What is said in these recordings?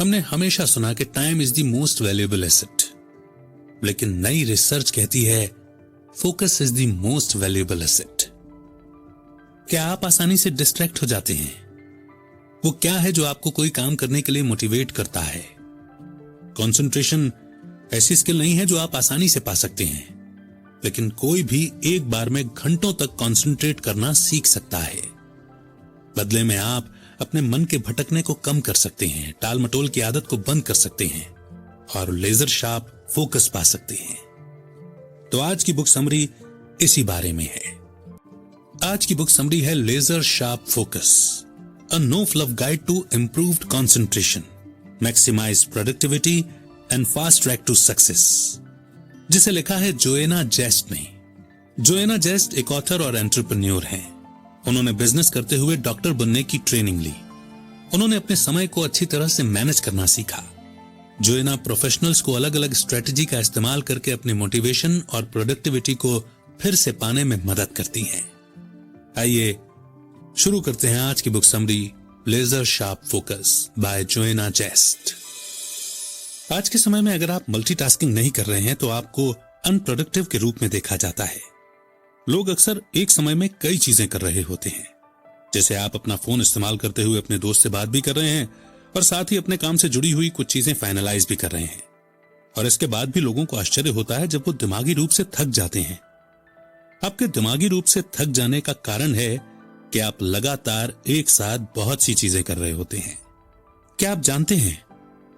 हमने हमेशा सुना कि time is the most valuable asset, लेकिन नई रिसर्च कहती है focus is the most valuable asset. क्या आप आसानी से डिस्ट्रैक्ट हो जाते हैं? वो क्या है जो आपको कोई काम करने के लिए मोटिवेट करता है? कंसंट्रेशन ऐसी स्किल नहीं है जो आप आसानी से पा सकते हैं, लेकिन कोई भी एक बार में घंटों तक कंसंट्रेट करना सीख सकता है। बदले में आप अपने मन के भटकने को कम कर सकते हैं, टाल मटोल की आदत को बंद कर सकते हैं और लेजर शार्प फोकस पा सकते हैं। तो आज की बुक समरी इसी बारे में है। आज की बुक समरी है laser sharp focus, a no fluff guide to improved concentration, maximise productivity and fast track to success, जिसे लिखा है जोएना जेस्ट ने। जोएना जेस्ट एक ऑथर और एंटरप्रेन्योर हैं। उन्होंने बिजनेस करते हुए डॉक्टर बनने की ट्रेनिंग ली। उन्होंने अपने समय को अच्छी तरह से मैनेज करना सीखा। जोएना प्रोफेशनल्स को अलग अलग स्ट्रेटजी का इस्तेमाल करके अपनी मोटिवेशन और प्रोडक्टिविटी को फिर से पाने में मदद करती हैं। आइए शुरू करते हैं आज की book summary, Laser sharp Focus by Joanna Jast. आज के समय में अगर आप मल्टीटास्किंग नहीं कर रहे हैं तो आपको अनप्रोडक्टिव के रूप में देखा जाता है। लोग अक्सर एक समय में कई चीजें कर रहे होते हैं, जैसे आप अपना फोन इस्तेमाल करते हुए अपने दोस्त से बात भी कर रहे हैं और साथ ही अपने काम से जुड़ी हुई कुछ चीजें फाइनलाइज भी कर रहे हैं। और इसके बाद भी लोगों को आश्चर्य होता है जब वो दिमागी रूप से थक जाते हैं। आपके दिमागी रूप से थक जाने का कारण है कि आप लगातार एक साथ बहुत सी चीजें कर रहे होते हैं। क्या आप जानते हैं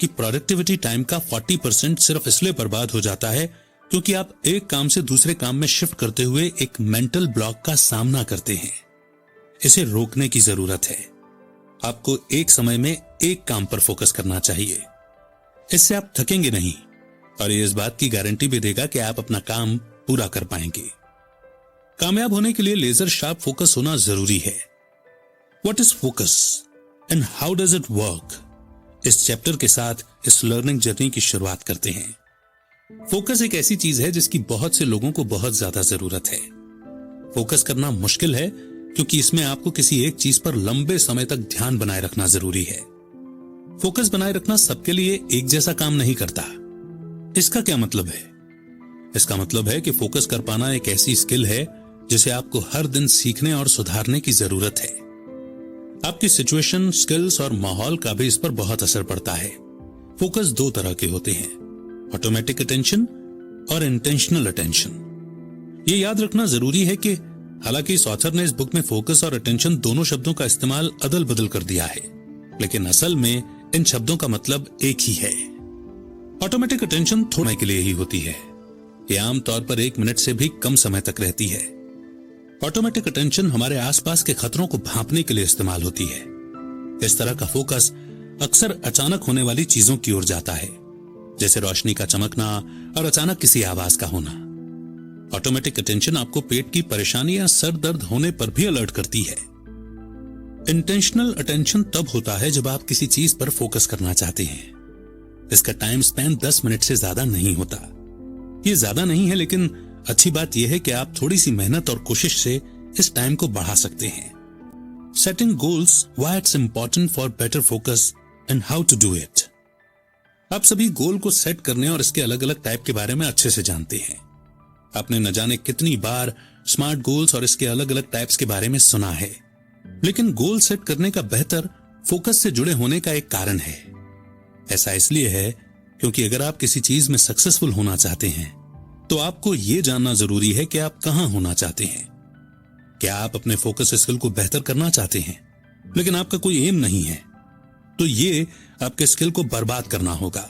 कि प्रोडक्टिविटी टाइम का 40% सिर्फ इसलिए बर्बाद हो जाता है क्योंकि आप एक काम से दूसरे काम में शिफ्ट करते हुए एक मेंटल ब्लॉक का सामना करते हैं। इसे रोकने की जरूरत है। आपको एक समय में एक काम पर फोकस करना चाहिए। इससे आप थकेंगे नहीं और ये इस बात की गारंटी भी देगा कि आप अपना काम पूरा कर पाएंगे। कामयाब होने के लिए लेजर शार्प फोकस होना जरूरी है। What is focus and how does it work? इस चैप्टर के साथ इस लर्निंग जर्नी की शुरुआत करते हैं। फोकस एक ऐसी चीज है जिसकी बहुत से लोगों को बहुत ज्यादा जरूरत है। फोकस करना मुश्किल है क्योंकि इसमें आपको किसी एक चीज पर लंबे समय तक ध्यान बनाए रखना जरूरी है। फोकस बनाए रखना सबके लिए एक जैसा काम नहीं करता। इसका क्या मतलब है? इसका मतलब है कि फोकस कर पाना एक ऐसी स्किल है जिसे आपको हर दिन सीखने और सुधारने की जरूरत है। आपकी सिचुएशन, स्किल्स और माहौल का भी इस पर बहुत असर पड़ता है। फोकस दो तरह के होते हैं, ऑटोमेटिक अटेंशन और इंटेंशनल अटेंशन। ये याद रखना जरूरी है कि हालांकि इस ऑथर ने इस बुक में फोकस और अटेंशन दोनों शब्दों का इस्तेमाल अदल बदल कर दिया है, लेकिन असल में इन शब्दों का मतलब एक ही है। ऑटोमेटिक अटेंशन थोड़े के लिए ही होती है। ये आमतौर पर 1 मिनट से भी कम समय तक रहती है। ऑटोमेटिक अटेंशन हमारे आसपास के खतरों को भांपने के लिए इस्तेमाल होती है। इस तरह का फोकस अक्सर अचानक होने वाली चीजों की ओर जाता है, जैसे रोशनी का चमकना और अचानक किसी आवाज का होना। ऑटोमेटिक अटेंशन आपको पेट की परेशानी या सर दर्द होने पर भी अलर्ट करती है। इंटेंशनल अटेंशन तब होता है जब आप किसी चीज पर फोकस करना चाहते हैं। इसका टाइम स्पैन 10 मिनट से ज्यादा नहीं होता। ये ज्यादा नहीं है, लेकिन अच्छी बात यह है कि आप थोड़ी सी मेहनत और कोशिश से इस टाइम को बढ़ा सकते हैं। Setting goals, why it's important for better focus and how to do it. आप सभी गोल को सेट करने और इसके अलग अलग टाइप के बारे में अच्छे से जानते हैं। आपने न जाने कितनी बार स्मार्ट गोल्स और इसके अलग अलग टाइप्स के बारे में सुना है, लेकिन गोल सेट करने का बेहतर फोकस से जुड़े होने का एक कारण है। ऐसा इसलिए है क्योंकि अगर आप किसी चीज में सक्सेसफुल होना चाहते हैं तो आपको यह जानना जरूरी है कि आप कहां होना चाहते हैं। क्या आप अपने फोकस स्किल को बेहतर करना चाहते हैं, लेकिन आपका कोई एम नहीं है, तो ये आपके स्किल को बर्बाद करना होगा।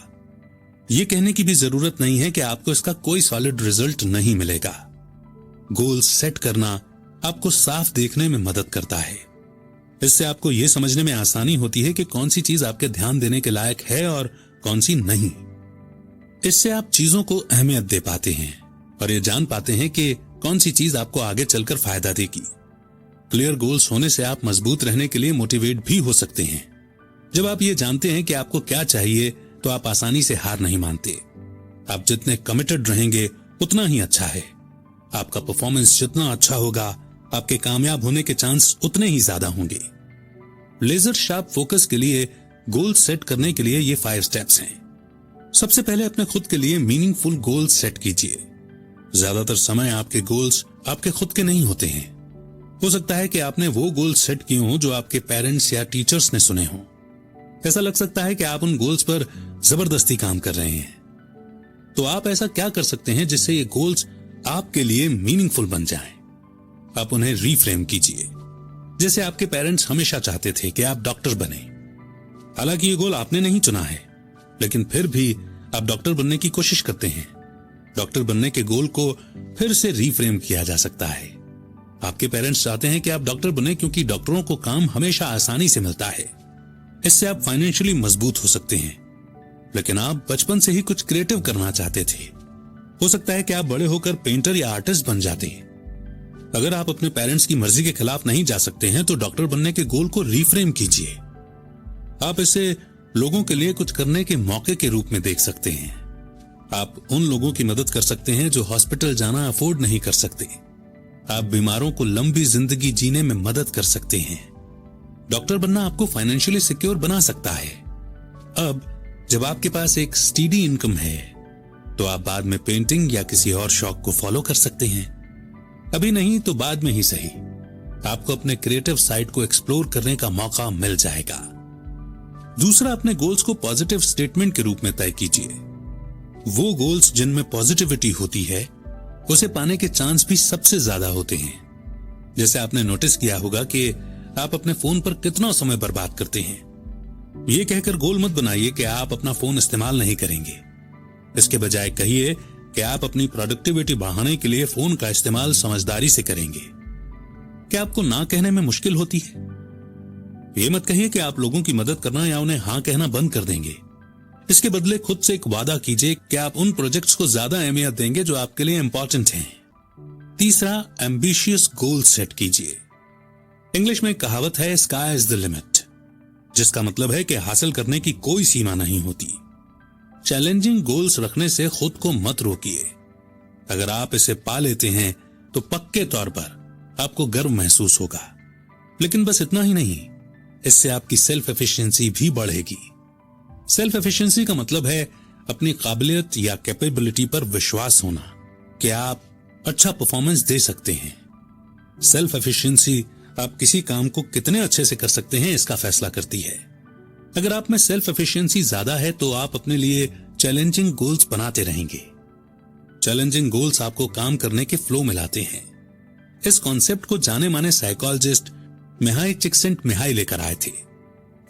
यह कहने की भी जरूरत नहीं है कि आपको इसका कोई सॉलिड रिजल्ट नहीं मिलेगा। गोल सेट करना आपको साफ देखने में मदद करता है। इससे आपको यह समझने में आसानी होती है कि कौन सी चीज आपके ध्यान देने के लायक है और कौन सी नहीं। इससे आप चीजों को अहमियत दे पाते हैं और ये जान पाते हैं कि कौन सी चीज आपको आगे चलकर फायदा देगी। क्लियर गोल्स होने से आप मजबूत रहने के लिए मोटिवेट भी हो सकते हैं। जब आप ये जानते हैं कि आपको क्या चाहिए तो आप आसानी से हार नहीं मानते। आप जितने कमिटेड रहेंगे उतना ही अच्छा है। आपका परफॉर्मेंस जितना अच्छा होगा, आपके कामयाब होने के चांस उतने ही ज्यादा होंगे। लेजर शार्प फोकस के लिए गोल सेट करने के लिए ये 5 स्टेप्स हैं। सबसे पहले अपने खुद के लिए मीनिंगफुल गोल सेट कीजिए। ज्यादातर समय आपके गोल्स आपके खुद के नहीं होते हैं। हो सकता है कि आपने वो गोल सेट किए हों जो आपके पेरेंट्स या टीचर्स ने सुने हों। ऐसा लग सकता है कि आप उन गोल्स पर जबरदस्ती काम कर रहे हैं। तो आप ऐसा क्या कर सकते हैं जिससे ये गोल्स आपके लिए मीनिंगफुल बन जाएं? आप उन्हें रीफ्रेम कीजिए। जैसे आपके पेरेंट्स हमेशा चाहते थे कि आप डॉक्टर बने। हालांकि ये गोल आपने नहीं चुना है, लेकिन फिर भी आप डॉक्टर बनने की कोशिश करते हैं। डॉक्टर बनने के गोल को फिर से रीफ्रेम किया जा सकता है। आपके पेरेंट्स चाहते हैं कि आप डॉक्टर बने क्योंकि डॉक्टरों को काम हमेशा आसानी से मिलता है। इससे आप फाइनेंशियली मजबूत हो सकते हैं। लेकिन आप बचपन से ही कुछ क्रिएटिव करना चाहते थे। हो सकता है कि आप बड़े होकर पेंटर या आर्टिस्ट बन जाते। अगर आप अपने पेरेंट्स की मर्जी के खिलाफ नहीं जा सकते हैं तो डॉक्टर बनने के गोल को रीफ्रेम कीजिए। आप इसे लोगों के लिए कुछ करने के मौके के रूप में देख सकते हैं। आप उन लोगों की मदद कर सकते हैं जो हॉस्पिटल जाना अफोर्ड नहीं कर सकते। आप बीमारों को लंबी जिंदगी जीने में मदद कर सकते हैं। डॉक्टर बनना आपको फाइनेंशियली सिक्योर बना सकता है। अब जब आपके पास एक स्टीडी इनकम है तो आप बाद में पेंटिंग या किसी और शौक को फॉलो कर सकते हैं। अभी नहीं तो बाद में ही सही, आपको अपने क्रिएटिव साइड को एक्सप्लोर करने का मौका मिल जाएगा। दूसरा, अपने गोल्स को पॉजिटिव स्टेटमेंट के रूप में तय कीजिए। वो गोल्स जिनमें पॉजिटिविटी होती है उसे पाने के चांस भी सबसे ज्यादा होते हैं। जैसे आपने नोटिस किया होगा कि आप अपने फोन पर कितना समय बर्बाद करते हैं। ये कहकर गोल मत बनाइए कि आप अपना फोन इस्तेमाल नहीं करेंगे। इसके बजाय कहिए कि आप अपनी प्रोडक्टिविटी बढ़ाने के लिए फोन का इस्तेमाल समझदारी से करेंगे। क्या आपको ना कहने में मुश्किल होती है? ये मत कहिए कि आप लोगों की मदद करना या उन्हें हाँ कहना बंद कर देंगे। इसके बदले खुद से एक वादा कीजिए कि आप उन प्रोजेक्ट्स को ज्यादा अहमियत देंगे जो आपके लिए इंपॉर्टेंट हैं। तीसरा, एम्बिशियस गोल सेट कीजिए। इंग्लिश में एक कहावत है, स्काई इज द लिमिट, जिसका मतलब है कि हासिल करने की कोई सीमा नहीं होती। चैलेंजिंग गोल्स रखने से खुद को मत रोकिए। अगर आप इसे पा लेते हैं तो पक्के तौर पर आपको गर्व महसूस होगा। लेकिन बस इतना ही नहीं, इससे आपकी सेल्फ एफिशिएंसी भी बढ़ेगी। सेल्फ एफिशिएंसी का मतलब है अपनी काबिलियत या कैपेबिलिटी पर विश्वास होना कि आप अच्छा परफॉर्मेंस दे सकते हैं। सेल्फ एफिशिएंसी आप किसी काम को कितने अच्छे से कर सकते हैं इसका फैसला करती है। अगर आप में सेल्फ एफिशिएंसी ज्यादा है तो आप अपने लिए चैलेंजिंग गोल्स बनाते रहेंगे। चैलेंजिंग गोल्स आपको काम करने के फ्लो में लाते हैं। इस कॉन्सेप्ट को जाने माने साइकोलॉजिस्ट मिहाई चिक्सिंटमिहाई लेकर आए थे।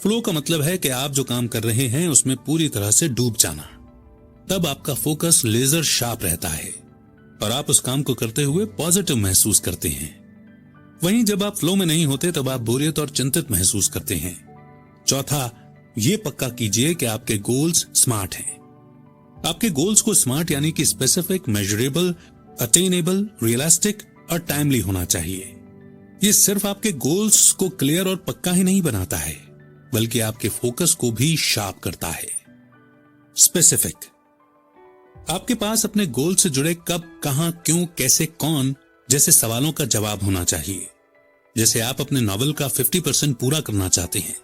फ्लो का मतलब है कि आप जो काम कर रहे हैं उसमें पूरी तरह से डूब जाना। तब आपका फोकस लेजर शार्प रहता है और आप उस काम को करते हुए पॉजिटिव महसूस करते हैं। वहीं जब आप फ्लो में नहीं होते तब आप बोरियत और चिंतित महसूस करते हैं। चौथा, ये पक्का कीजिए कि आपके गोल्स स्मार्ट हैं। आपके गोल्स को स्मार्ट यानी कि स्पेसिफिक, मेजरेबल, अटेनेबल, रियलिस्टिक और टाइमली होना चाहिए। ये सिर्फ आपके गोल्स को क्लियर और पक्का ही नहीं बनाता है, बल्कि आपके फोकस को भी शार्प करता है। स्पेसिफिक, आपके पास अपने गोल से जुड़े कब, कहां, क्यों, कैसे, कौन जैसे सवालों का जवाब होना चाहिए। जैसे आप अपने नॉवेल का 50% पूरा करना चाहते हैं।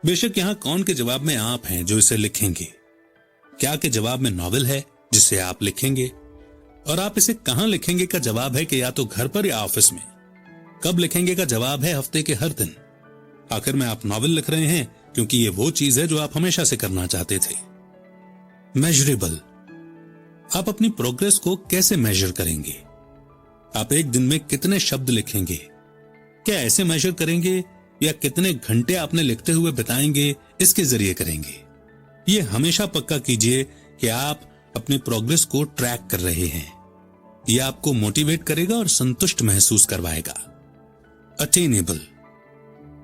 बेशक यहां कौन के जवाब में आप हैं जो इसे लिखेंगे, क्या के जवाब में नॉवेल है जिसे आप लिखेंगे, और आप इसे कहां लिखेंगे का जवाब है कि या तो घर पर या ऑफिस में। कब लिखेंगे का जवाब है हफ्ते के हर दिन। आखिर में आप नॉवेल लिख रहे हैं क्योंकि ये वो चीज है जो आप हमेशा से करना चाहते थे। मेजरेबल, आप अपनी प्रोग्रेस को कैसे मेजर करेंगे। आप एक दिन में कितने शब्द लिखेंगे, क्या ऐसे मेजर करेंगे या कितने घंटे आपने लिखते हुए बिताएंगे इसके जरिए करेंगे। ये हमेशा पक्का कीजिए कि आप अपनी प्रोग्रेस को ट्रैक कर रहे हैं। यह आपको मोटिवेट करेगा और संतुष्ट महसूस करवाएगा। अटेनेबल,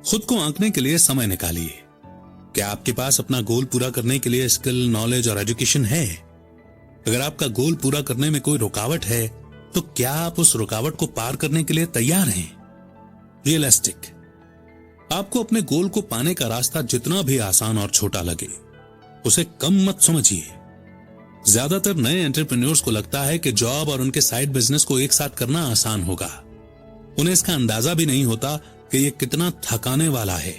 खुद को आंकने के लिए समय निकालिए। क्या आपके पास अपना गोल पूरा करने के लिए स्किल, नॉलेज और एजुकेशन है? अगर आपका गोल पूरा करने में कोई रुकावट है तो क्या आप उस रुकावट को पार करने के लिए तैयार हैं? रियलिस्टिक, आपको अपने गोल को पाने का रास्ता जितना भी आसान और छोटा लगे उसे कम मत समझिए। ज्यादातर नए एंटरप्रेन्योर्स को लगता है कि जॉब और उनके साइड बिजनेस को एक साथ करना आसान होगा। उन्हें इसका अंदाजा भी नहीं होता कि यह कितना थकाने वाला है।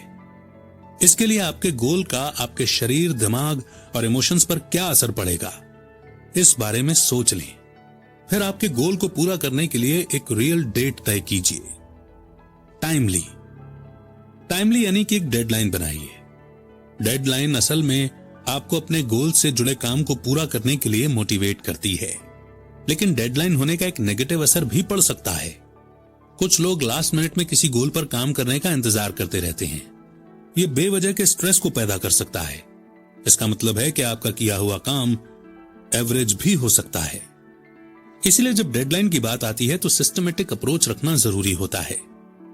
इसके लिए आपके गोल का आपके शरीर, दिमाग और इमोशंस पर क्या असर पड़ेगा, इस बारे में सोच लें। फिर आपके गोल को पूरा करने के लिए एक रियल डेट तय कीजिए। टाइमली यानी कि एक डेडलाइन बनाइए। डेडलाइन असल में आपको अपने गोल से जुड़े काम को पूरा करने के लिए मोटिवेट करती है, लेकिन डेडलाइन होने का एक नेगेटिव असर भी पड़ सकता है। कुछ लोग लास्ट मिनट में किसी गोल पर काम करने का इंतजार करते रहते हैं। यह बेवजह के स्ट्रेस को पैदा कर सकता है। इसका मतलब है कि आपका किया हुआ काम एवरेज भी हो सकता है। इसलिए जब डेडलाइन की बात आती है तो सिस्टमेटिक अप्रोच रखना जरूरी होता है।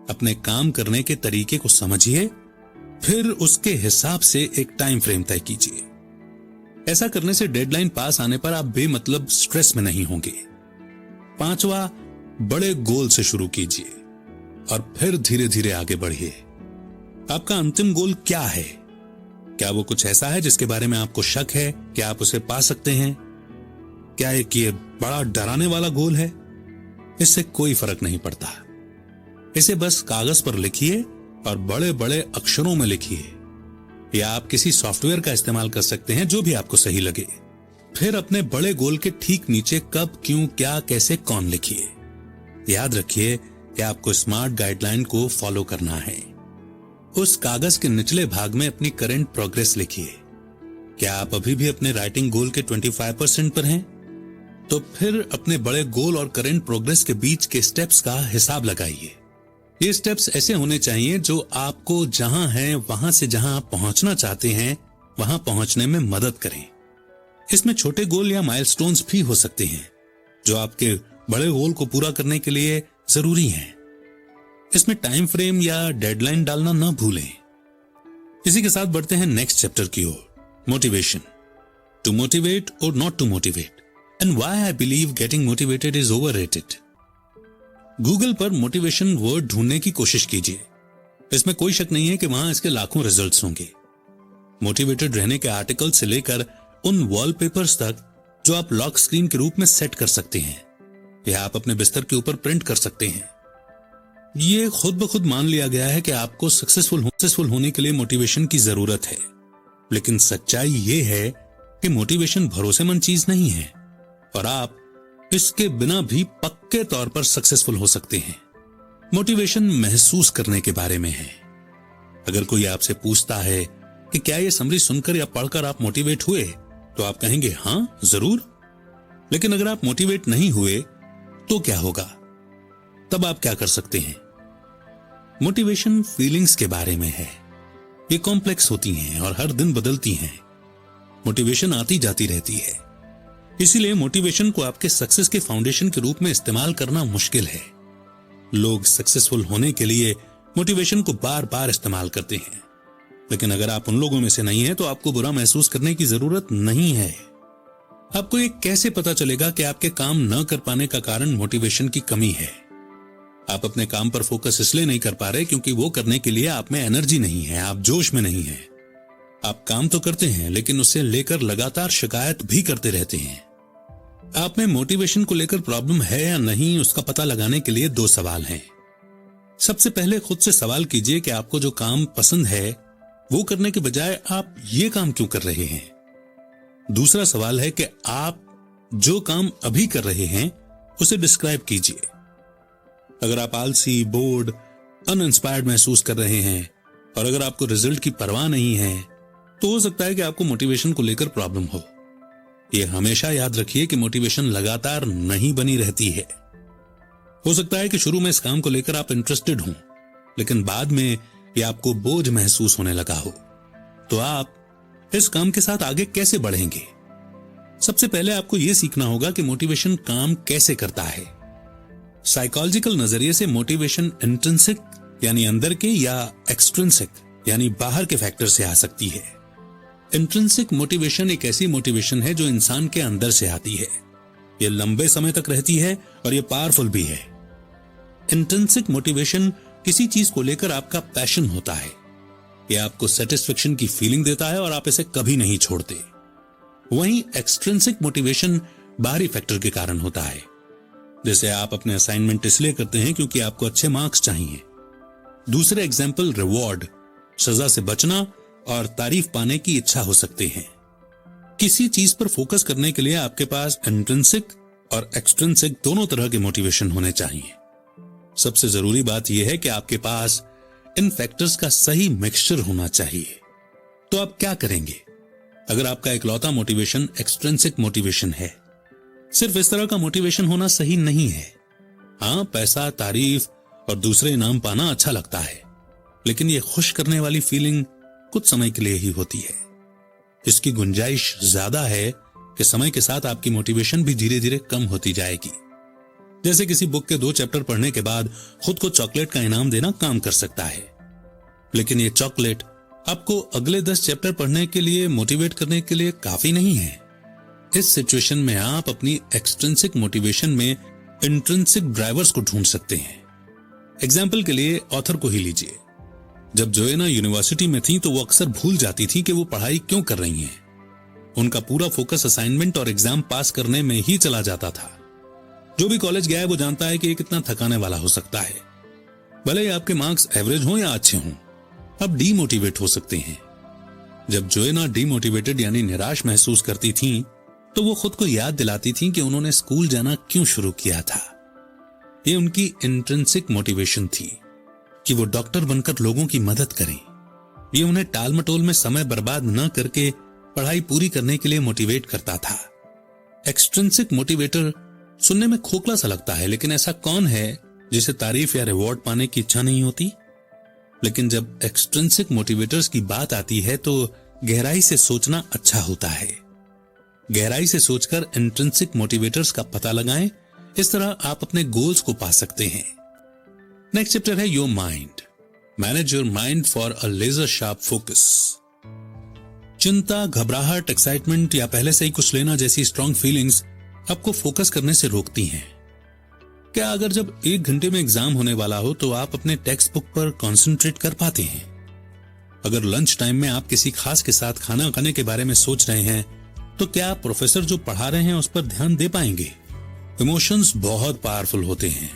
अपने काम करने के तरीके को समझिए, फिर उसके हिसाब से एक टाइम फ्रेम तय कीजिए। ऐसा करने से डेडलाइन पास आने पर आप बेमतलब स्ट्रेस में नहीं होंगे। 5वां, बड़े गोल से शुरू कीजिए और फिर धीरे धीरे आगे बढ़िए। आपका अंतिम गोल क्या है? क्या वो कुछ ऐसा है जिसके बारे में आपको शक है कि आप उसे पा सकते हैं? क्या ये बड़ा डराने वाला गोल है? इससे कोई फर्क नहीं पड़ता। इसे बस कागज पर लिखिए और बड़े बड़े अक्षरों में लिखिए, या आप किसी सॉफ्टवेयर का इस्तेमाल कर सकते हैं, जो भी आपको सही लगे। फिर अपने बड़े गोल के ठीक नीचे कब, क्यों, क्या, कैसे, कौन लिखिए। याद रखिए कि आपको स्मार्ट गाइडलाइन को फॉलो करना है। उस कागज के निचले भाग में अपनी करंट प्रोग्रेस लिखिए। क्या आप अभी भी अपने राइटिंग गोल के 25% पर हैं? तो फिर अपने बड़े गोल और करंट प्रोग्रेस के बीच के स्टेप्स का हिसाब लगाइए। ये स्टेप्स ऐसे होने चाहिए जो आपको जहां हैं वहां से जहां आप पहुंचना चाहते हैं वहां पहुंचने में मदद करें। इसमें छोटे गोल या माइलस्टोन्स भी हो सकते हैं जो आपके बड़े गोल को पूरा करने के लिए जरूरी हैं। इसमें टाइम फ्रेम या डेडलाइन डालना ना भूलें। इसी के साथ बढ़ते हैं नेक्स्ट चैप्टर की ओर, motivation. To motivate or not to motivate and why I believe getting motivated is overrated. Google पर मोटिवेशन वर्ड ढूंढने की कोशिश कीजिए। इसमें कोई शक नहीं है कि वहां इसके लाखों रिजल्ट्स होंगे। मोटिवेटेड रहने के आर्टिकल से लेकर उन वॉलपेपर्स तक जो आप लॉक स्क्रीन के रूप में सेट कर सकते हैं या आप अपने बिस्तर के ऊपर प्रिंट कर सकते हैं। ये खुद ब खुद मान लिया गया है कि आपको सक्सेसफुल होने के लिए मोटिवेशन की जरूरत है, लेकिन सच्चाई ये है कि मोटिवेशन भरोसेमंद चीज नहीं है और आप इसके बिना भी पक्के तौर पर सक्सेसफुल हो सकते हैं। मोटिवेशन महसूस करने के बारे में है। अगर कोई आपसे पूछता है कि क्या ये समरी सुनकर या पढ़कर आप मोटिवेट हुए, तो आप कहेंगे हां जरूर। लेकिन अगर आप मोटिवेट नहीं हुए तो क्या होगा? तब आप क्या कर सकते हैं? मोटिवेशन फीलिंग्स के बारे में है। ये कॉम्प्लेक्स होती हैं और हर दिन बदलती हैं। मोटिवेशन आती जाती रहती है। इसीलिए मोटिवेशन को आपके सक्सेस के फाउंडेशन के रूप में इस्तेमाल करना मुश्किल है। लोग सक्सेसफुल होने के लिए मोटिवेशन को बार बार इस्तेमाल करते हैं, लेकिन अगर आप उन लोगों में से नहीं हैं तो आपको बुरा महसूस करने की जरूरत नहीं है। आपको ये कैसे पता चलेगा कि आपके काम न कर पाने का कारण मोटिवेशन की कमी है? आप अपने काम पर फोकस इसलिए नहीं कर पा रहे क्योंकि वो करने के लिए आप में एनर्जी नहीं है, आप जोश में नहीं हैं। आप काम तो करते हैं लेकिन उससे लेकर लगातार शिकायत भी करते रहते हैं। आप में मोटिवेशन को लेकर प्रॉब्लम है या नहीं, उसका पता लगाने के लिए 2 सवाल हैं। सबसे पहले खुद से सवाल कीजिए कि आपको जो काम पसंद है वो करने के बजाय आप ये काम क्यों कर रहे हैं। दूसरा सवाल है कि आप जो काम अभी कर रहे हैं उसे डिस्क्राइब कीजिए। अगर आप आलसी, बोर्ड, अनइंस्पायर्ड महसूस कर रहे हैं और अगर आपको रिजल्ट की परवाह नहीं है तो हो सकता है कि आपको मोटिवेशन को लेकर प्रॉब्लम हो। यह हमेशा याद रखिए कि मोटिवेशन लगातार नहीं बनी रहती है। हो सकता है कि शुरू में इस काम को लेकर आप इंटरेस्टेड हों, लेकिन बाद में यह आपको बोझ महसूस होने लगा हो। तो आप इस काम के साथ आगे कैसे बढ़ेंगे? सबसे पहले आपको यह सीखना होगा कि मोटिवेशन काम कैसे करता है। साइकोलॉजिकल नजरिए से मोटिवेशन इंट्रिंसिक यानी अंदर के या एक्सट्रिंसिक यानी बाहर के फैक्टर से आ सकती है। इंट्रिंसिक मोटिवेशन एक ऐसी मोटिवेशन है जो इंसान के अंदर से आती है। यह लंबे समय तक रहती है और यह पावरफुल भी है। इंट्रिंसिक मोटिवेशन किसी चीज को लेकर आपका पैशन होता है। यह आपको सेटिस्फेक्शन की फीलिंग देता है और आप इसे कभी नहीं छोड़ते। वहीं एक्सट्रिंसिक मोटिवेशन बाहरी फैक्टर के कारण होता है। जैसे आप अपने असाइनमेंट इसलिए करते हैं क्योंकि आपको अच्छे मार्क्स चाहिए। दूसरे एग्जाम्पल रिवॉर्ड सजा से बचना और तारीफ पाने की इच्छा हो सकते हैं। किसी चीज पर फोकस करने के लिए आपके पास इंट्रिंसिक और एक्सट्रिंसिक दोनों तरह के मोटिवेशन होने चाहिए। सबसे जरूरी बात यह है कि आपके पास इन फैक्टर्स का सही मिक्सचर होना चाहिए। तो आप क्या करेंगे अगर आपका इकलौता मोटिवेशन एक्सट्रिंसिक मोटिवेशन है? सिर्फ इस तरह का मोटिवेशन होना सही नहीं है। हाँ, पैसा, तारीफ और दूसरे इनाम पाना अच्छा लगता है, लेकिन यह खुश करने वाली फीलिंग कुछ समय के लिए ही होती है। इसकी गुंजाइश ज्यादा है कि समय के साथ आपकी मोटिवेशन भी धीरे धीरे कम होती जाएगी। जैसे किसी बुक के 2 चैप्टर पढ़ने के बाद खुद को चॉकलेट का इनाम देना काम कर सकता है, लेकिन यह चॉकलेट आपको अगले 10 चैप्टर पढ़ने के लिए मोटिवेट करने के लिए काफी नहीं है। इस सिचुएशन में आप अपनी एक्सट्रिंसिक मोटिवेशन में इंट्रिंसिक ड्राइवर्स को ढूंढ सकते हैं। एग्जाम्पल के लिए ऑथर को ही लीजिए। जब जोएना यूनिवर्सिटी में थी तो वो अक्सर भूल जाती थी कि वो पढ़ाई क्यों कर रही हैं। उनका पूरा फोकस असाइनमेंट और एग्जाम पास करने में ही चला जाता था। जो भी कॉलेज गया है वो जानता है कि ये कितना थकाने वाला हो सकता है। भले ही आपके मार्क्स एवरेज हों या अच्छे हों, आप डीमोटिवेट हो सकते हैं। जब जोएना डीमोटिवेटेड यानी निराश महसूस करती थी तो वो खुद को याद दिलाती थी कि उन्होंने स्कूल जाना क्यों शुरू किया था। ये उनकी इंट्रिंसिक मोटिवेशन थी कि वो डॉक्टर बनकर लोगों की मदद करें। ये उन्हें टाल मटोल में समय बर्बाद न करके पढ़ाई पूरी करने के लिए मोटिवेट करता था। एक्सट्रिंसिक मोटिवेटर सुनने में खोखला सा लगता है, लेकिन ऐसा कौन है जिसे तारीफ या रिवॉर्ड पाने की इच्छा नहीं होती? लेकिन जब एक्सट्रिंसिक मोटिवेटर्स की बात आती है तो गहराई से सोचना अच्छा होता है। गहराई से सोचकर इंट्रिंसिक मोटिवेटर्स का पता लगाएं। इस तरह आप अपने गोल्स को पा सकते हैं। नेक्स्ट चैप्टर है your mind. Manage your mind for a laser sharp focus. चिंता, घबराहट, एक्साइटमेंट या पहले से ही कुछ लेना जैसी स्ट्रॉन्ग फीलिंग्स आपको फोकस करने से रोकती हैं। क्या अगर जब 1 घंटे में एग्जाम होने वाला हो तो आप अपने टेक्स्ट बुक पर कंसंट्रेट कर पाते हैं? अगर लंच टाइम में आप किसी खास के साथ खाना खाने के बारे में सोच रहे हैं तो क्या आप प्रोफेसर जो पढ़ा रहे हैं उस पर ध्यान दे पाएंगे? इमोशंस बहुत पावरफुल होते हैं।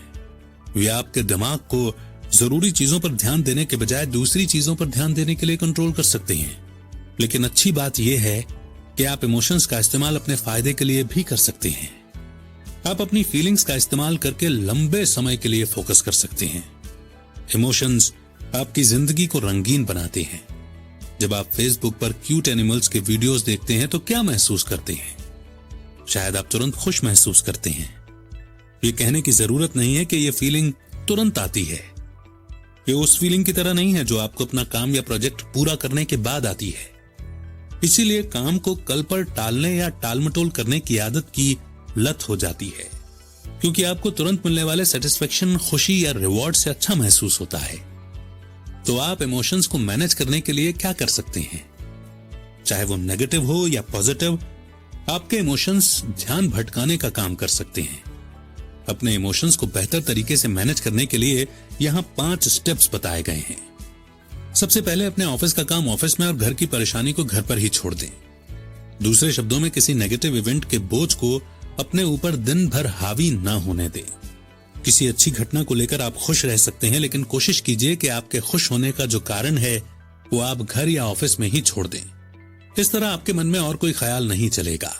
वे आपके दिमाग को जरूरी चीजों पर ध्यान देने के बजाय दूसरी चीजों पर ध्यान देने के लिए कंट्रोल कर सकते हैं। लेकिन अच्छी बात यह है कि आप इमोशंस का इस्तेमाल अपने फायदे के लिए भी कर सकते हैं। आप अपनी फीलिंग्स का इस्तेमाल करके लंबे समय के लिए फोकस कर सकते हैं। इमोशंस आपकी जिंदगी को रंगीन बनाते हैं। जब आप फेसबुक पर क्यूट एनिमल्स के वीडियोस देखते हैं तो क्या महसूस करते हैं? शायद आप तुरंत खुश महसूस करते हैं। ये कहने की जरूरत नहीं है कि ये फीलिंग तुरंत आती है। ये उस फीलिंग की तरह नहीं है जो आपको अपना काम या प्रोजेक्ट पूरा करने के बाद आती है। इसीलिए काम को कल पर टालने या टालमटोल करने की आदत की लत हो जाती है, क्योंकि आपको तुरंत मिलने वाले सेटिस्फेक्शन, खुशी या रिवॉर्ड से अच्छा महसूस होता है। तो आप इमोशंस को मैनेज करने के लिए क्या कर सकते हैं? चाहे वो नेगेटिव हो या पॉजिटिव, आपके इमोशंस ध्यान भटकाने का काम कर सकते हैं। अपने इमोशंस को बेहतर तरीके से मैनेज करने के लिए यहां 5 स्टेप्स बताए गए हैं। सबसे पहले अपने ऑफिस का काम ऑफिस में और घर की परेशानी को घर पर ही छोड़ दें। दूसरे शब्दों में किसी नेगेटिव इवेंट के बोझ को अपने ऊपर दिन भर हावी ना होने दें। किसी अच्छी घटना को लेकर आप खुश रह सकते हैं, लेकिन कोशिश कीजिए कि आपके खुश होने का जो कारण है वो आप घर या ऑफिस में ही छोड़ दें। इस तरह आपके मन में और कोई ख्याल नहीं चलेगा।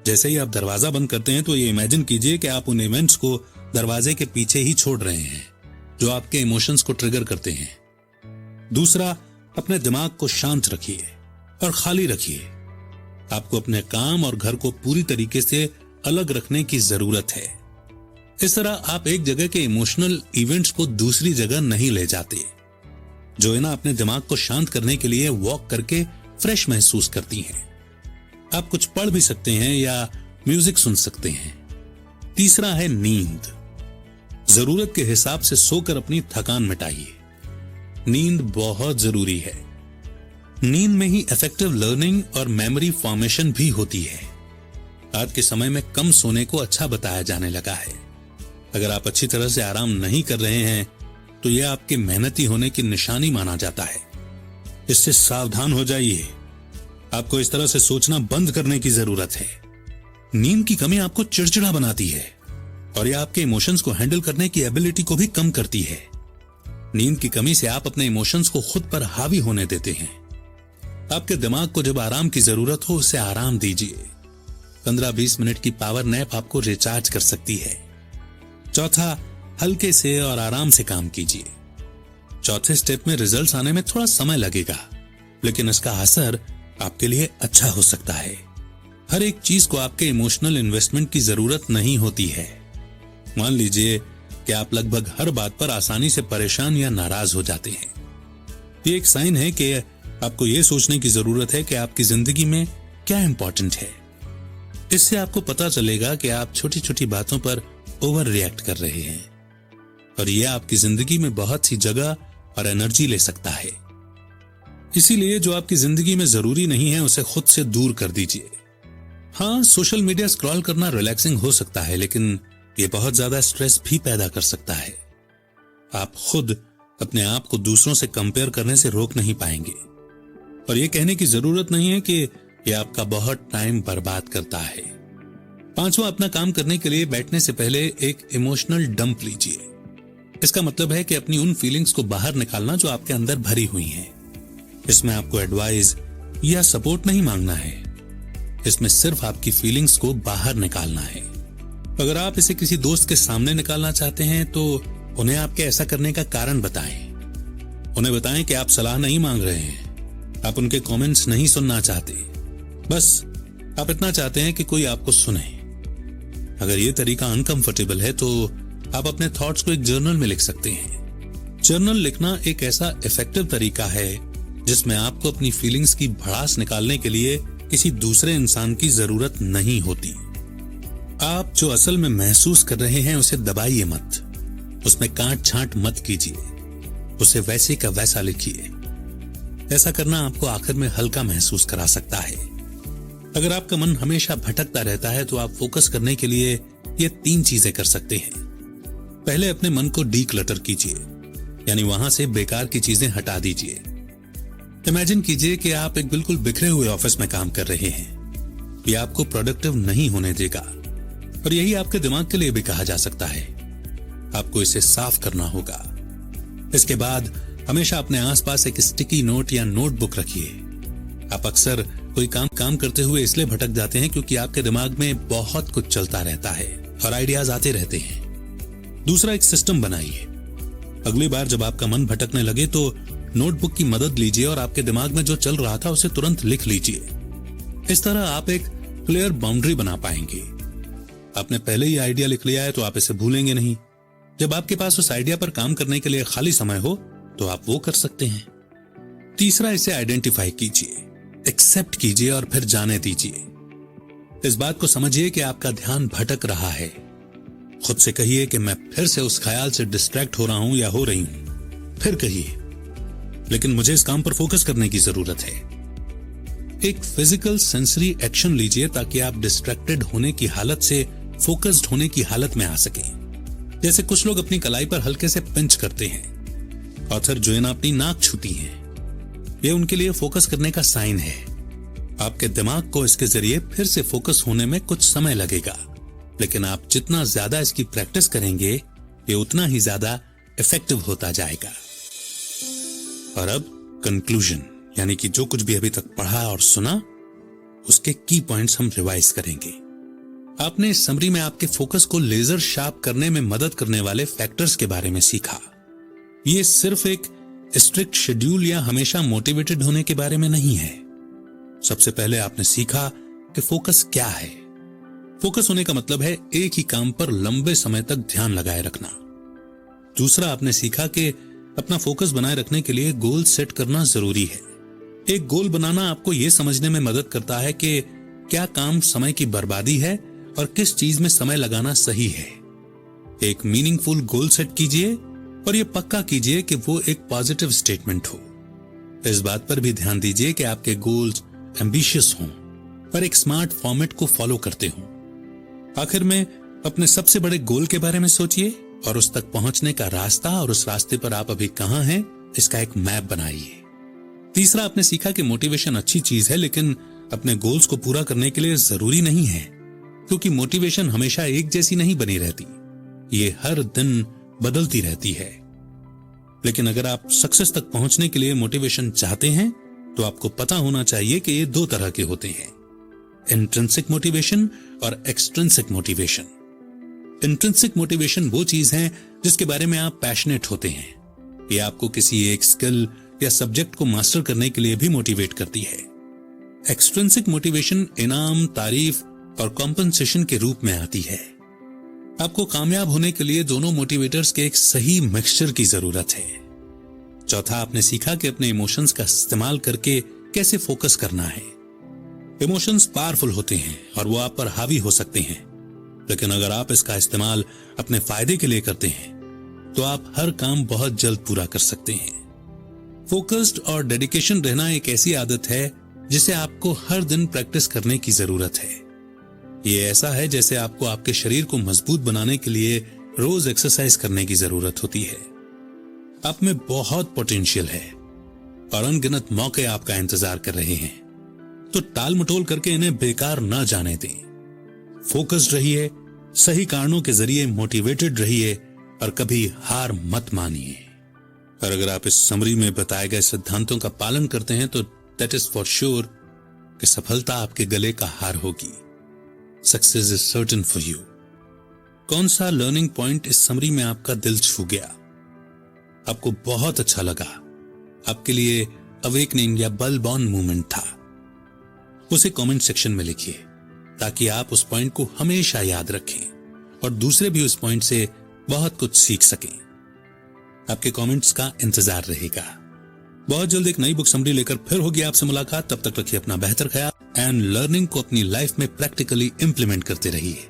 जैसे ही आप दरवाजा बंद करते हैं तो ये इमेजिन कीजिए कि आप उन इवेंट्स को दरवाजे के पीछे ही छोड़ रहे हैं जो आपके इमोशंस को ट्रिगर करते हैं। दूसरा, अपने दिमाग को शांत रखिए और खाली रखिए। आपको अपने काम और घर को पूरी तरीके से अलग रखने की जरूरत है। इस तरह आप एक जगह के इमोशनल इवेंट्स को दूसरी जगह नहीं ले जाते। जोएना अपने दिमाग को शांत करने के लिए वॉक करके फ्रेश महसूस करती हैं। आप कुछ पढ़ भी सकते हैं या म्यूजिक सुन सकते हैं। तीसरा है नींद। जरूरत के हिसाब से सोकर अपनी थकान मिटाइए। नींद बहुत जरूरी है। नींद में ही इफेक्टिव लर्निंग और मेमोरी फॉर्मेशन भी होती है। आज के समय में कम सोने को अच्छा बताया जाने लगा है। अगर आप अच्छी तरह से आराम नहीं कर रहे हैं तो यह आपके मेहनती होने की निशानी माना जाता है। इससे सावधान हो जाइए। आपको इस तरह से सोचना बंद करने की जरूरत है। नींद की कमी आपको चिड़चिड़ा बनाती है और यह आपके इमोशंस को हैंडल करने की एबिलिटी को भी कम करती है। नींद की कमी से आप अपने इमोशंस को खुद पर हावी होने देते हैं। आपके दिमाग को जब आराम की जरूरत हो उसे आराम दीजिए। 15-20 मिनट की पावर नैप आपको रिचार्ज कर सकती है। चौथा, हल्के से और आराम से काम कीजिए। चौथे स्टेप में रिजल्ट्स आने में थोड़ा समय लगेगा, लेकिन इसका असर आपके लिए अच्छा हो सकता है। हर एक चीज को आपके इमोशनल इन्वेस्टमेंट की जरूरत नहीं होती है। मान लीजिए कि आप लगभग हर बात पर आसानी से परेशान या नाराज हो जाते हैं। ये एक साइन है कि आपको यह सोचने की जरूरत है कि आपकी जिंदगी में क्या इंपॉर्टेंट है। इससे आपको पता चलेगा कि आप छोटी छोटी बातों पर ओवर रिएक्ट कर रहे हैं, और यह आपकी जिंदगी में बहुत सी जगह और एनर्जी ले सकता है। इसीलिए जो आपकी जिंदगी में जरूरी नहीं है उसे खुद से दूर कर दीजिए। हाँ, सोशल मीडिया स्क्रॉल करना रिलैक्सिंग हो सकता है, लेकिन यह बहुत ज्यादा स्ट्रेस भी पैदा कर सकता है। आप खुद अपने आप को दूसरों से कंपेयर करने से रोक नहीं पाएंगे, और यह कहने की जरूरत नहीं है कि यह आपका बहुत टाइम बर्बाद करता है। पांचवा, अपना काम करने के लिए बैठने से पहले एक इमोशनल डंप लीजिए। इसका मतलब है कि अपनी उन फीलिंग्स को बाहर निकालना जो आपके अंदर भरी हुई हैं। इसमें आपको एडवाइस या सपोर्ट नहीं मांगना है, इसमें सिर्फ आपकी फीलिंग्स को बाहर निकालना है। अगर आप इसे किसी दोस्त के सामने निकालना चाहते हैं तो उन्हें आपके ऐसा करने का कारण बताएं। उन्हें बताएं कि आप सलाह नहीं मांग रहे हैं, आप उनके कमेंट्स नहीं सुनना चाहते, बस आप इतना चाहते हैं कि कोई आपको सुने। अगर यह तरीका अनकंफर्टेबल है तो आप अपने थॉट्स को एक जर्नल में लिख सकते हैं। जर्नल लिखना एक ऐसा इफेक्टिव तरीका है जिसमें आपको अपनी फीलिंग्स की भड़ास निकालने के लिए किसी दूसरे इंसान की जरूरत नहीं होती। आप जो असल में महसूस कर रहे हैं उसे दबाइए मत, उसमें काट छांट मत कीजिए, उसे वैसे का वैसा लिखिए। ऐसा करना आपको आखिर में हल्का महसूस करा सकता है। अगर आपका मन हमेशा भटकता रहता है तो आप फोकस करने के लिए ये 3 चीजें कर सकते हैं। पहले अपने मन को डीक्लटर कीजिए, यानी वहां से बेकार की चीजें हटा दीजिए। इमेजिन कीजिए कि आप एक बिल्कुल बिखरे हुए ऑफिस में काम कर रहे हैं। यह आपको प्रोडक्टिव नहीं होने देगा, और यही आपके दिमाग के लिए भी कहा जा सकता है। आपको इसे साफ करना होगा। इसके बाद हमेशा अपने आसपास एक स्टिकी नोट या नोटबुक रखिए। आप अक्सर कोई काम करते हुए इसलिए भटक जाते हैं क्योंकि आपके दिमाग में बहुत कुछ चलता रहता है और आइडियाज आते रहते हैं। दूसरा, एक सिस्टम बनाइए। अगली बार जब आपका मन भटकने लगे तो नोटबुक की मदद लीजिए और आपके दिमाग में जो चल रहा था उसे तुरंत लिख लीजिए। इस तरह आप एक क्लियर बाउंड्री बना पाएंगे। आपने पहले ही आइडिया लिख लिया है तो आप इसे भूलेंगे नहीं। जब आपके पास उस आइडिया पर काम करने के लिए खाली समय हो तो आप वो कर सकते हैं। तीसरा, इसे आइडेंटिफाई कीजिए, एक्सेप्ट कीजिए और फिर जाने दीजिए। इस बात को समझिए कि आपका ध्यान भटक रहा है। खुद से कहिए कि मैं फिर से उस ख्याल से डिस्ट्रैक्ट हो रहा हूं या हो रही हूं। फिर कहिए, लेकिन मुझे इस काम पर फोकस करने की जरूरत है। एक फिजिकल सेंसरी एक्शन लीजिए ताकि आप डिस्ट्रैक्टेड होने की हालत से फोकस्ड होने की हालत में आ सकें। जैसे कुछ लोग अपनी कलाई पर हल्के से पिंच करते हैं और फिर जो अपनी नाक छूती हैं। यह उनके लिए फोकस करने का साइन है। आपके दिमाग को इसके जरिए फिर से फोकस होने में कुछ समय लगेगा, लेकिन आप जितना ज्यादा इसकी प्रैक्टिस करेंगे ये उतना ही ज्यादा इफेक्टिव होता जाएगा। और अब कंक्लूजन, यानी कि जो कुछ भी अभी तक पढ़ा और सुना उसके की पॉइंट्स हम रिवाइज करेंगे। आपने इस समरी में आपके फोकस को लेजर शार्प करने में मदद करने वाले फैक्टर्स के बारे में सीखा। ये सिर्फ एक स्ट्रिक्ट शेड्यूल या हमेशा मोटिवेटेड होने के बारे में नहीं है। सबसे पहले आपने सीखा कि फोकस क्या है। फोकस होने का मतलब है एक ही काम पर लंबे समय तक ध्यान लगाए रखना। दूसरा, आपने सीखा कि अपना फोकस बनाए रखने के लिए गोल सेट करना जरूरी है। एक गोल बनाना आपको यह समझने में मदद करता है कि क्या काम समय की बर्बादी है और किस चीज में समय लगाना सही है। एक मीनिंगफुल गोल सेट कीजिए और यह पक्का कीजिए कि वो एक पॉजिटिव स्टेटमेंट हो। इस बात पर भी ध्यान दीजिए कि आपके गोल्स एम्बिशियस हों पर एक स्मार्ट फॉर्मेट को फॉलो करते हों। आखिर में अपने सबसे बड़े गोल के बारे में सोचिए और उस तक पहुंचने का रास्ता और उस रास्ते पर आप अभी कहां हैं इसका एक मैप बनाइए। तीसरा, आपने सीखा कि मोटिवेशन अच्छी चीज है, लेकिन अपने गोल्स को पूरा करने के लिए जरूरी नहीं है, क्योंकि मोटिवेशन हमेशा एक जैसी नहीं बनी रहती, ये हर दिन बदलती रहती है। लेकिन अगर आप सक्सेस तक पहुंचने के लिए मोटिवेशन चाहते हैं तो आपको पता होना चाहिए कि ये दो तरह के होते हैं, इंट्रिंसिक मोटिवेशन और एक्सट्रिंसिक मोटिवेशन। इंट्रिंसिक मोटिवेशन वो चीज है जिसके बारे में आप पैशनेट होते हैं। ये आपको किसी एक स्किल या सब्जेक्ट को मास्टर करने के लिए भी मोटिवेट करती है। एक्सट्रिंसिक मोटिवेशन इनाम, तारीफ और कॉम्पनसेशन के रूप में आती है। आपको कामयाब होने के लिए दोनों मोटिवेटर्स के एक सही मिक्सचर की जरूरत है। चौथा, आपने सीखा कि अपने इमोशंस का इस्तेमाल करके कैसे फोकस करना है। इमोशंस पावरफुल होते हैं और वो आप पर हावी हो सकते हैं, लेकिन अगर आप इसका इस्तेमाल अपने फायदे के लिए करते हैं तो आप हर काम बहुत जल्द पूरा कर सकते हैं। फोकस्ड और डेडिकेशन रहना एक ऐसी आदत है जिसे आपको हर दिन प्रैक्टिस करने की जरूरत है। ये ऐसा है जैसे आपको आपके शरीर को मजबूत बनाने के लिए रोज एक्सरसाइज करने की जरूरत होती है। आप में बहुत पोटेंशियल है और अनगिनत मौके आपका इंतजार कर रहे हैं, तो टाल मटोल करके इन्हें बेकार ना जाने दें। फोकस्ड रहिए, सही कारणों के जरिए मोटिवेटेड रहिए और कभी हार मत मानिए। और अगर आप इस समरी में बताए गए सिद्धांतों का पालन करते हैं तो दैट इज फॉर श्योर कि सफलता आपके गले का हार होगी। Success is certain for you. कौन सा लर्निंग पॉइंट इस समरी में आपका दिल छू गया, आपको बहुत अच्छा लगा, आपके लिए अवेकनिंग या बल बॉर्न मूवमेंट था? उसे कमेंट सेक्शन में लिखिए ताकि आप उस पॉइंट को हमेशा याद रखें और दूसरे भी उस पॉइंट से बहुत कुछ सीख सकें। आपके कमेंट्स का इंतजार रहेगा। बहुत जल्द एक नई बुक समरी लेकर फिर होगी आपसे मुलाकात। तब तक रखिए अपना बेहतर ख्याल एंड लर्निंग को अपनी लाइफ में प्रैक्टिकली इंप्लीमेंट करते रहिए।